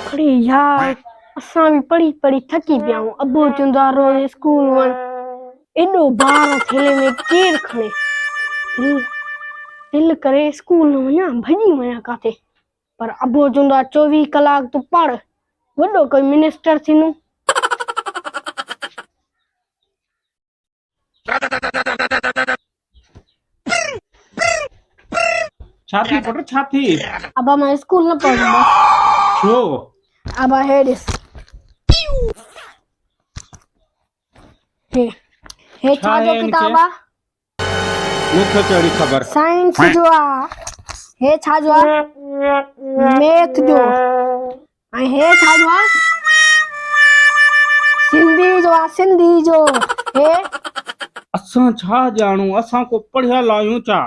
अरे यार असां भी पढ़ी पढ़ी थकी पिया आहियूं। अबो चवंदो आहे रोज़ स्कूल वञ। एॾो भार थेले में केरु खणे। दिल करे स्कूल न वञा, भॼी वञा काथे। पर अबो चवंदो आहे 24 कलाक तूं पढ़, वॾो कोई मिनिस्टर थींदुमि। छाती पुट छाती अब मैं स्कूल न पढ़ूंगा। छो अब है दिस हे छा जो किताब आ? मुखे चोरी खबर। साइंस जो आ। हे छा जो आ? मैथ जो। ऐं हे छा जो आ? सिंधी जो आ, सिंधी जो। हे असां छा जाणू, असां को पढ़ियल आहियूं छा?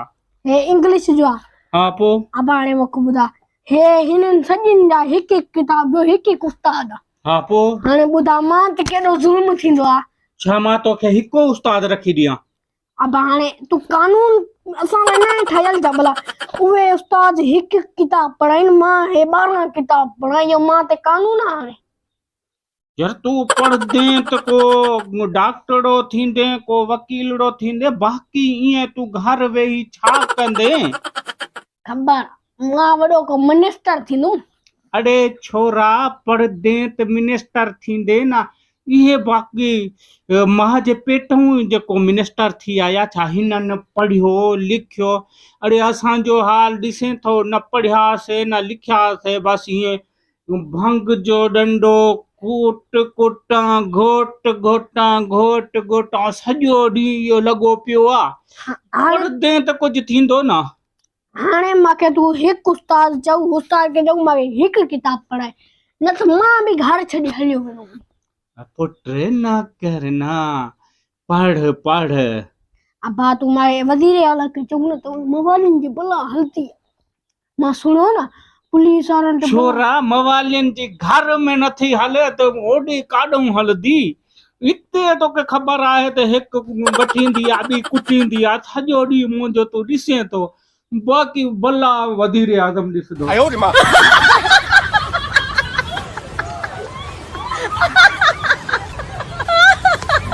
हे इंग्लिश जो आ। हाँ पो अब हाणे मूंखे ॿुधा, हे हिननि सॼिनि जा हिकु हिकु किताब जो हिकु हिकु उस्ताद आ। हाँ पो हाणे ॿुधा मां त केॾो ज़ुल्म थींदो आ। छा मां तोखे हिकु उस्ताद रखी ॾियां? अब हाणे तूं कानून असां लाइ न ठहियल जा भला। उहे उस्ताद हिकु किताब पढ़ाइनि, मां हे 12 किताब पढ़ाई, मां ते कानून आ हाणे। यार तू पढ़दे त को डॉक्टरो थींदे, को वकीलड़ो थींदे, बाक़ी ईअं तू घर वेही छा कंदे? खबर मां वॾो को मिनिस्टर थींदुमि। अड़े छोरा पढ़दे त मिनिस्टर थींदे ना। इहे बाक़ी मां जे पेटूं जेको मिनिस्टर थी आया छा हिननि पढ़ियो लिखियो? अड़े असांजो हाल ॾिसे थो, न पढ़ियासीं न लिखियासीं, बसि ईअं भंग जो डंडो कूट कुटां घोट घोटां घोट घोटां सॼो ॾींहुं इहो लॻो पियो आहे। पढ़दे त कुझु थींदो न। हाणे मूंखे तूं हिकु उस्ताद चओ, उस्ताद खे चऊं मूंखे हिकु किताब पढ़ाए, न त मां बि घर छॾे हलियो वेंदुमि। पुट न करना, पढ़ पढ़। अबा तूं मूंखे वज़ीर आला खे चऊं न त मवालियुनि जी बला हलती। मां सुणियो न पुलिस वारनि ते छोरा मवालियुनि जी घर में नथी हले त ओॾी काॾूं हलंदी? हिते तोखे ख़बर आहे त हिकु वठींदी आहे, ॿी कुटींदी आहे, सॼो ॾींहुं मुंहिंजो तूं ॾिसे थो, बाक़ी बला वज़ीर आज़म ॾिसंदो।